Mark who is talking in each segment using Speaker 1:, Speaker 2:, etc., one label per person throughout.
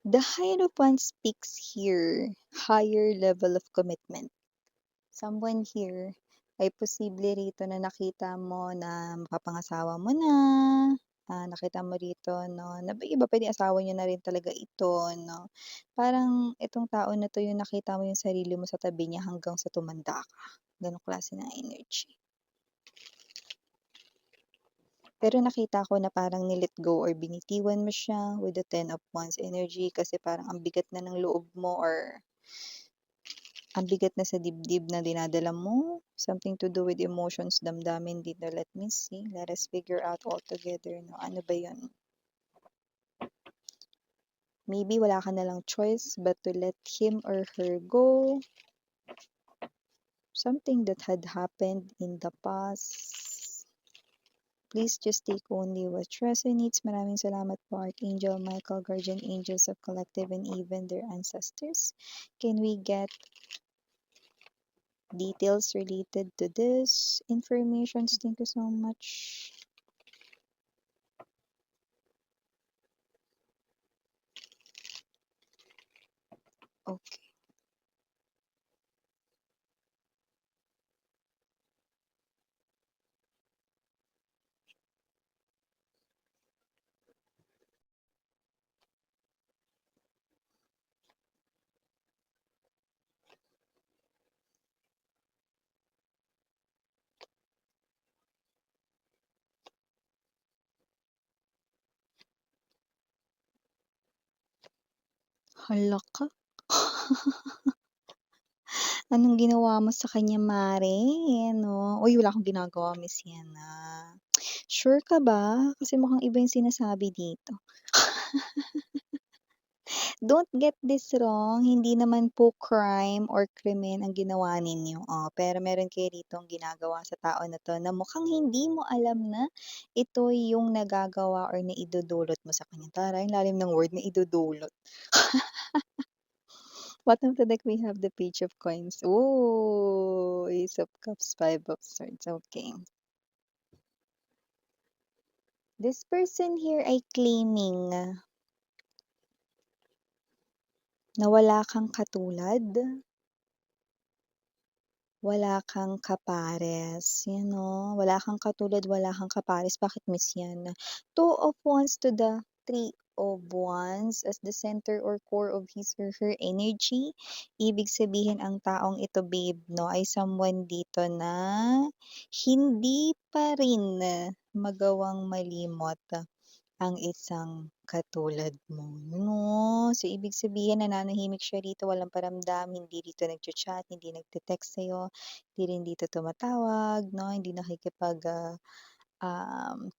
Speaker 1: The Hierophant speaks here, higher level of commitment. Someone here ay posible rito na nakita mo na mapapangasawa mo na, nakita mo rito 'no, na iba puwedeng asawa niyo na rin talaga ito 'no. Parang itong tao na 'to yung nakita mo yung sarili mo sa tabi niya hanggang sa tumanda ka, gano'ng klase ng energy. Pero nakita ko na parang ni-let go or binitiwan mo siya with the Ten of Wands energy kasi parang ang bigat na ng loob mo or ang bigat na sa dibdib na dinadala mo. Something to do with emotions, damdamin dito. Let me see. Let us figure out all together. No? Ano ba yun? Maybe wala ka na lang choice but to let him or her go. Something that had happened in the past. Please just take only what resonates. Maraming salamat po, Archangel Michael, Guardian Angels of Collective, and even their ancestors. Can we get details related to this information? Thank you so much. Okay. Hala ka. Anong ginawa mo sa kanya, Mare, ano? Uy, wala akong ginagawa, Miss Yana. Sure ka ba? Kasi mukhang iba yung sinasabi dito. Don't get this wrong, hindi naman po crime or krimen ang ginawa ninyo. Oh, pero meron kayo ditong ginagawa sa tao na 'to na mukhang hindi mo alam na ito yung nagagawa or naidudulot mo sa kanya. Taray, ang lalim ng word, naidudulot. Bottom of the deck, we have the Page of Coins. Ooh, Ace of Cups, Five of Swords. Okay. This person here ay claiming na wala kang katulad, wala kang kapares, you know? Wala kang katulad, wala kang kapares. Bakit, Miss Yan? Two of Wands to the Three of Wands as the center or core of his or her energy. Ibig sabihin ang taong ito, babe, no, ay someone dito na hindi pa rin magawang malimot ang isang katulad mo, 'no? So, ibig sabihin nananahimik siya rito, walang paramdam, hindi rito nagcha-chat, hindi nagte-text sa'yo, hindi rin dito tumatawag, 'no, hindi nakikipag,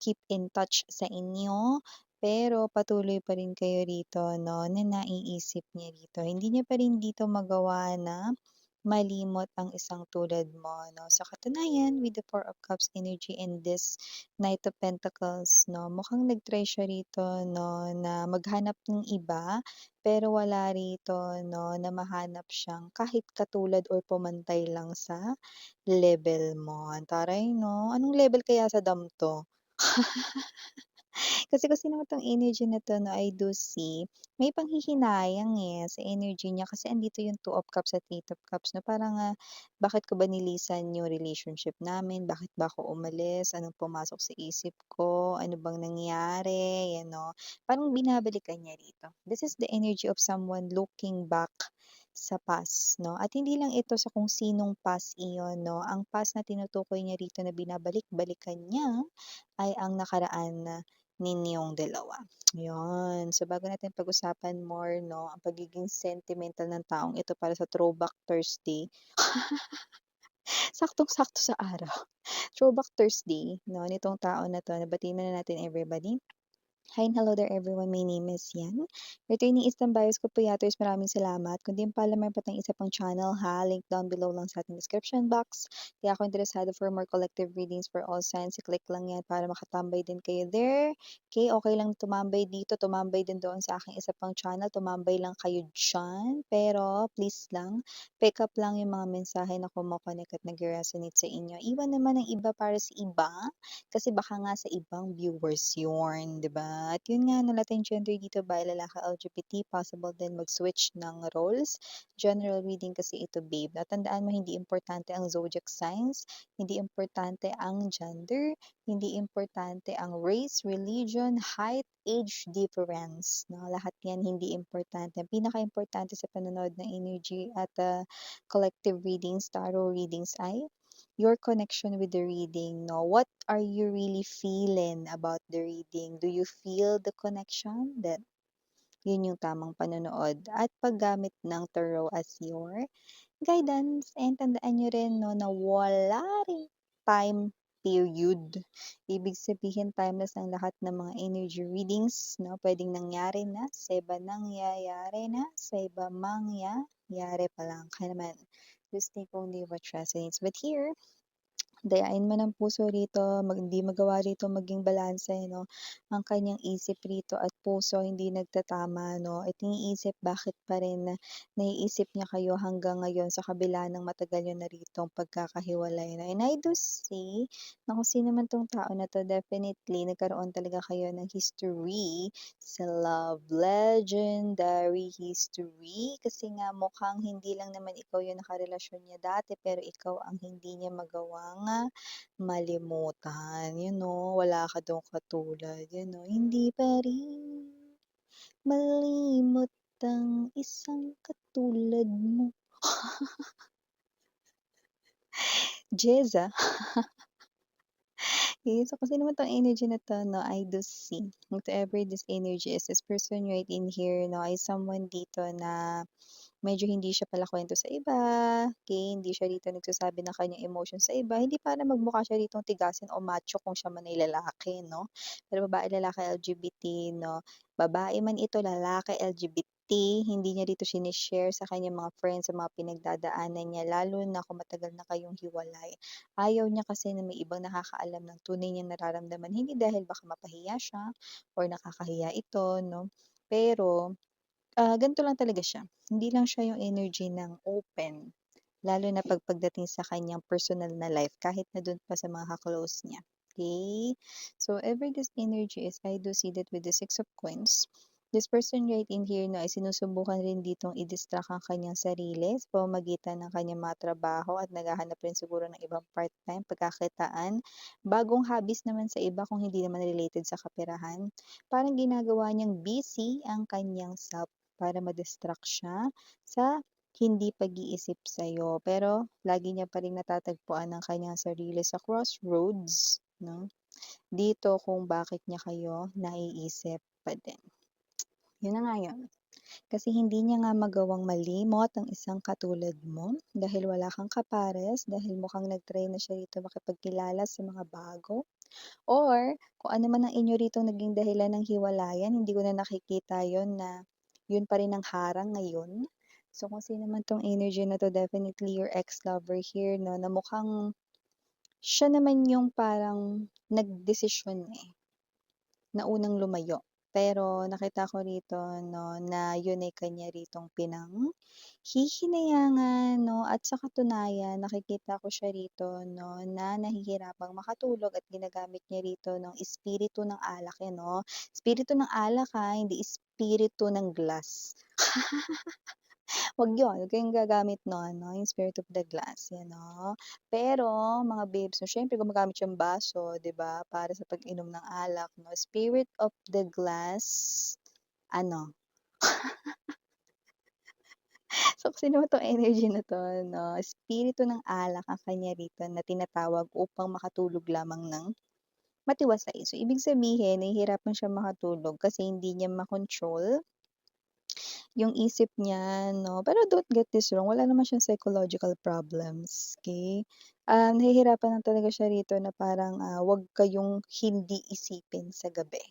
Speaker 1: keep in touch sa inyo. Pero patuloy pa rin kayo rito 'no, na naiisip niya rito. Hindi niya pa rin dito magawa na malimot ang isang tulad mo 'no. Sa katunayan, with the Four of Cups energy and this Knight of Pentacles 'no, mukhang nag-try siya rito 'no, na maghanap ng iba, pero wala rito 'no, na mahanap siyang kahit katulad or pumantay lang sa level mo. Ang taray 'no, anong level kaya sa dam 'to? Kasi kung sino man 'tong energy na 'to 'no, I do see may panghihinayang, sa energy niya kasi andito yung Two of Cups at Eight of Cups na parang, bakit ko ba nilisan yung relationship namin, bakit ba ako umalis, anong pumasok sa isip ko, ano bang nangyari, yan 'no. Parang binabalikan niya rito. This is the energy of someone looking back sa past 'no, at hindi lang ito sa kung sinong past iyon 'no, ang past na tinutukoy niya rito na binabalik-balikan niya ay ang nakaraan ninyong dalawa. Yun. So, bago natin pag-usapan more 'no, ang pagiging sentimental ng taong ito para sa Throwback Thursday, saktong-sakto sa araw. Throwback Thursday 'no, nitong tao na 'to, batiin muna natin everybody. Hi and hello there everyone, my name is Yan. Returning Eastern Bios ko po yaters, maraming salamat. Kung di pa alam meron pa tayong isa pang channel ha, link down below lang sa ating description box. Kaya ako interesado for more collective readings for all signs, i-click lang yan para makatambay din kayo there. Okay lang tumambay dito, tumambay din doon sa aking isa pang channel, tumambay lang kayo dyan. Pero please lang, pick up lang yung mga mensahe na kumokonek at nag-resonate sa inyo. Iwan naman ang iba para sa iba, kasi baka nga sa ibang viewers yun, 'di ba? At yun nga 'no, Latin gender dito by lalaki LGBT, possible din mag-switch ng roles. General reading kasi ito babe, na tandaan mo hindi importante ang zodiac signs, hindi importante ang gender, hindi importante ang race, religion, height, age difference 'no, lahat 'yan hindi importante. Ang pinakaimportante sa panonood ng energy at, collective readings, tarot readings ay your connection with the reading 'no. What are you really feeling about the reading? Do you feel the connection? That yun yung tamang panonood at paggamit ng tarot as your guidance. And tandaan niyo rin 'no, na wala ring time period. Ibig sabihin timeless ang lahat ng mga energy readings 'no, puwedeng nangyari na, sa iba nangyayari na, sa iba mangyayari pa lang. Kaya naman, just take only what resonates. But here dayain mo ng puso rito, hindi magawa rito maging balanse 'no, ang kanyang isip rito at puso hindi nagtatama 'no, at iniisip bakit pa rin naiisip niya kayo hanggang ngayon sa kabila ng matagal niyo na ritong pagkakahiwalay 'no. And I do see na kung sino man 'tong tao na 'to definitely nagkaroon talaga kayo ng history sa love, legendary history. Kasi nga mukhang hindi lang naman ikaw yung nakarelasyon niya dati pero ikaw ang hindi niya magawang malimutan. You know, wala ka dong katulad, you know, hindi pa rin malimot ang isang katulad mo. Jeza. Okay, so kasi naman 'tong energy na 'to 'no, I do see whatever this energy is, this person right in here 'no, ay someone dito na medyo hindi siya palakuwento sa iba, okey, hindi siya rito nagsasabi ng kanyang emotions sa iba, hindi para magmukha siya ritong tigasin o macho kung siya man ay lalaki 'no. Pero babae, lalaki, LGBT 'no, babae man ito, lalaki, LGBT, hindi niya rito shine-share sa kanyang mga friends, sa mga pinagdadaanan niya, lalo na kung matagal na kayong hiwalay. Ayaw niya kasi na may ibang nakakaalam ng tunay niyang nararamdaman, hindi dahil baka mapahiya siya or nakakahiya ito 'no, pero ganito lang talaga siya, hindi lang siya yung energy ng open, lalo na pagdating sa kanyang personal na life kahit na dun pa sa mga ka-close niya, okey? So, ever this energy is I do see that with the Six of Coins, this person right in here 'no, ay sinusubukan rin ditong i-distract ang kanyang sarili sa pamamagitan ng kanyang mga trabaho at naghahanap rin siguro ng ibang part-time pagkakitaan. Bagong hobbies naman sa iba kung hindi naman related sa kaperahan. Parang ginagawa niyang busy ang kanyang self para ma-distract siya sa hindi pag-iisip sa'yo. Pero lagi niya pa ring natatagpuan ang kanyang sarili sa crossroads 'no, dito kung bakit niya kayo naiisip pa din. Yun na nga yun. Kasi hindi niya nga magawang malimot ang isang katulad mo dahil wala kang kapares, dahil mukhang nag-try na siya rito makipagkilala sa mga bago, or kung ano man ang inyo rito naging dahilan ng hiwalayan, hindi ko na nakikita yon na yun pa rin ang harang ngayon. So kung sino man 'tong energy na 'to, definitely your ex-lover here 'no, na mukhang siya naman yung parang nagdesisyon, eh, na unang lumayo. Pero nakita ko rito 'no, na yun ay kanya ritong hihinayangan 'no, at sa katunayan nakikita ko siya rito 'no, na nahihirapang makatulog at ginagamit niya rito ng espiritu ng alak, eh, 'no. Espiritu ng alak, hindi espiritu ng glass. 'Wag 'yun, huwag kayong gagamit nun 'no, yung spirit of the glass, 'yan 'no. Pero mga babes, so siyempre gumagamit siyang baso 'di ba, para sa pag-inom ng alak 'no, spirit of the glass, ano, so kasi naman 'tong energy na 'to 'no, espiritu ng alak ang kanya rito na tinatawag upang makatulog lamang ng matiwasay. So ibig sabihin nahihirapan siyang makatulog kasi hindi niya makontrol yung isip niya 'no, pero don't get this wrong, wala naman siyang psychological problems, okey? Nahihirapan lang talaga siya rito na parang, 'wag kayong hindi isipin sa gabi.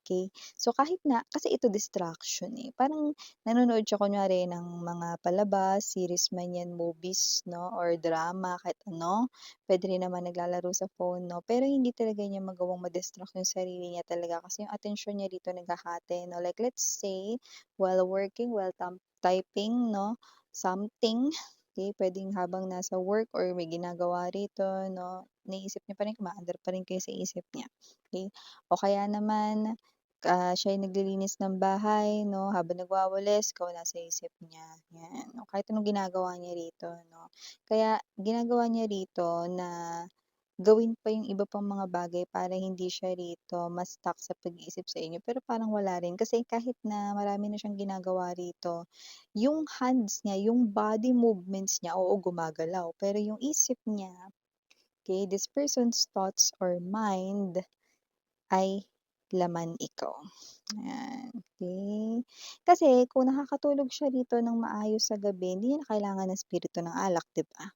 Speaker 1: Okay. So, kahit na kasi ito distraction, eh, parang nanonood siya kunyari ng mga palabas, series man 'yan, movies 'no, or drama, kahit ano. Puwede rin naman naglalaro sa phone 'no, pero hindi talaga niya magawang ma-distract yung sarili niya talaga kasi yung atensyon niya dito naghahati 'no. Like let's say, while working, while typing 'no, something, okay, puwedeng habang nasa work or may ginagawa rito 'no, iniisip niya pa rin, umaandar pa rin kayo sa isip niya, okay. O kaya naman Siya ay naglilinis ng bahay 'no, habang nagwawalis ikaw nasa isip niya, 'yan. O kahit anong ginagawa niya rito 'no. Kaya ginagawa niya rito na gawin pa yung iba pang mga bagay para hindi siya rito ma-stuck sa pag-iisip sa inyo, pero parang wala rin. Kasi kahit na marami na siyang ginagawa rito, yung hands niya, yung body movements niya, oo, gumagalaw, pero yung isip niya, okay, this person's thoughts or mind ay laman ikaw. Ayan, okey. Kasi kung nakakatulog siya rito ng maayos sa gabi, hindi niya na kailangan ng espiritu ng alak, 'di ba?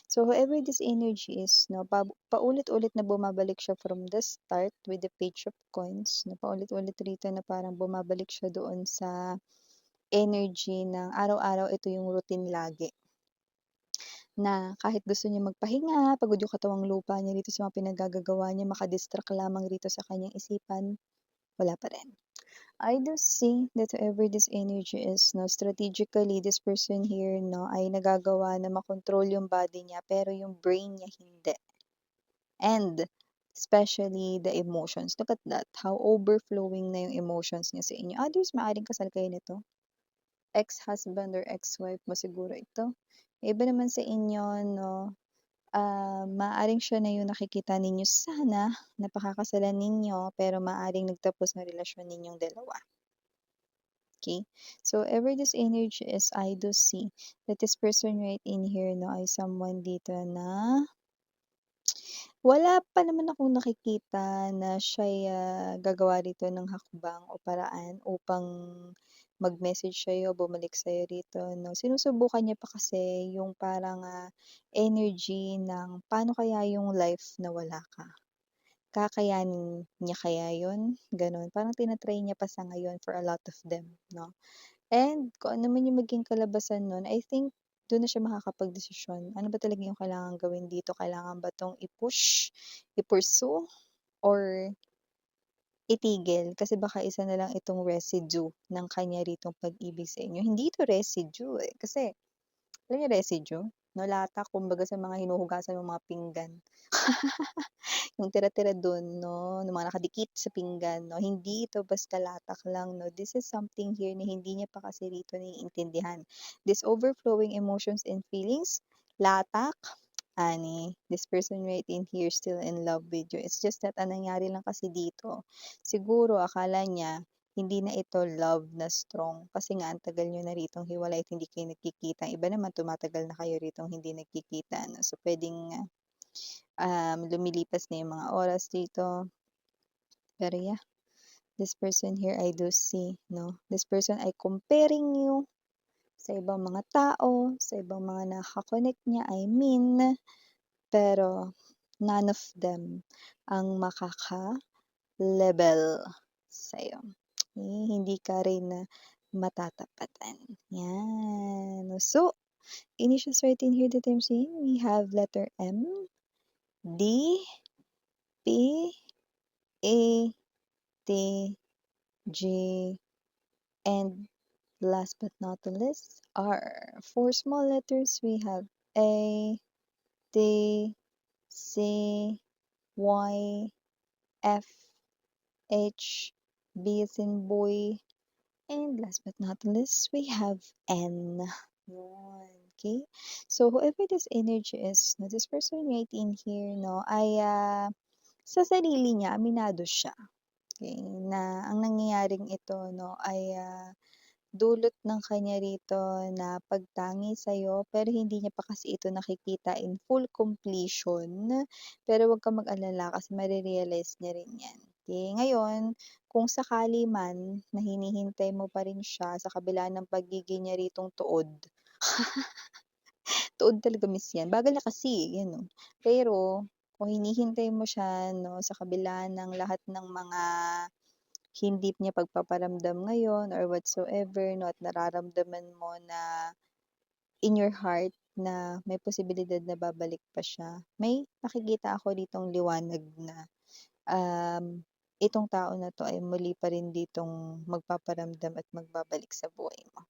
Speaker 1: So, whoever this energy is 'no, paulit-ulit na bumabalik siya from the start with the page of coins na paulit-ulit rito na parang bumabalik siya doon sa energy ng araw-araw ito yung routine lagi. Na kahit gusto niya magpahinga, pagod yung katawang lupa niya rito sa mga pinaggagagawa niya, maka-distract lamang rito sa kanyang isipan, wala pa rin. I do see that whoever this energy is, no, strategically, this person here, no, ay nagagawa na makontrol yung body niya, pero yung brain niya hindi. And, especially the emotions. Look at that, how overflowing na yung emotions niya sa inyo. Others, maaaring kasal kayo nito. Ex-husband or ex-wife mo siguro ito. Iba naman sa inyo, no, maaaring siya na yung nakikita ninyo sana na pakakasalan ninyo, pero maaaring nagtapos na relasyon ninyong dalawa. Okay? So, ever this energy is, I do see that this person right in here, no, ay someone dito na wala pa naman akong nakikita na siya'y, gagawa rito ng hakbang o paraan upang mag-message sa'yo, bumalik sa'yo rito 'no. Sinusubukan niya pa kasi yung parang, energy ng paano kaya yung life na wala ka? Kakayanin niya kaya yun? Gano'n. Parang niya pa sa ngayon for a lot of them 'no. And kung ano man yung maging kalabasan nun, I think dun na siya makakapagdesisyon. Ano ba talaga yung kailangang gawin dito? Kailangan ba 'tong i-push, i-pursue, or itigil? Kasi baka isa na lang itong residue ng kanya ritong pag-ibig sa inyo. Hindi ito residue, eh, kasi alam niyo residue? 'No, lata kumbaga sa mga hinuhugasan mong mga pinggan. Yung tira-tira dun 'no, ng mga nakadikit sa pinggan 'no, hindi ito basta latak lang 'no, this is something here na hindi niya pa kasi rito naiintindihan. This overflowing emotions and feelings, latak, ani, this person right in here still in love with you. It's just that ang nangyari lang kasi dito, siguro akala niya hindi na ito love na strong kasi nga ang tagal niyo na ritong hiwalay at hindi kayo nagkikita. Iba naman tumatagal na kayo ritong hindi nagkikita 'no, so puwedeng lumilipas na yung mga oras dito. Pero yeah, this person here I do see, no? This person ay comparing you sa ibang mga tao, sa ibang mga nakakonect niya, I mean, pero none of them ang makaka-level sa'yo. Eh, hindi ka rin na matatapatan. Yan. So, initials right in here that I'm seeing, we have letter M, D, P, A, T, G, and last but not the least, R. For small letters, we have A, T, C, Y, F, H, B as in boy, and last but not the least, we have N. Yun. Okay? So, whoever this energy is, no, this person right in here, no, ay sa sarili niya, aminado siya. Okay, na ang nangyayaring ito 'no ay, dulot ng kanya rito na pagtangi sa'yo pero hindi niya pa kasi ito nakikita in full completion. Pero huwag kang mag-alala kasi mare-realize niya rin 'yan. Okay, ngayon kung sakali man na hinihintay mo pa rin siya sa kabila ng pagiging niya ritong tuod, tuod talaga miss 'yan, bagal na kasi, eh, 'yan, oh. Pero kung hinihintay mo siya 'no sa kabila ng lahat ng mga hindi niya pagpaparamdam ngayon or whatsoever 'no, at nararamdaman mo na in your heart na may posibilidad na babalik pa siya, may nakikita ako ditong liwanag na, um, itong tao na 'to ay muli pa rin ditong magpaparamdam at magbabalik sa buhay mo.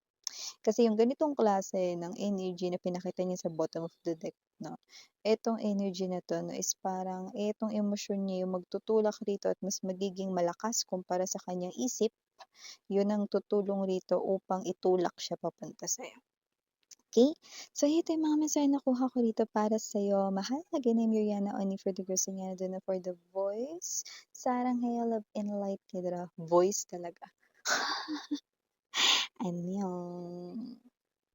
Speaker 1: Kasi yung ganitong klase ng energy na pinakita niya sa bottom of the deck 'no, etong energy na 'to 'no is parang etong emosyon niya yung magtutulak rito at mas magiging malakas kumpara sa kanyang isip, yun ang tutulong rito upang itulak siya papunta sa'yo. Okay, so ito yung mga mensahe na nakuha ko rito para sa'yo. Mahal again, I'm Yuriana Oni for the Girlsingana dun na for the voice. Sarang Hayalab and Light Kidra. Voice talaga. Annyeong.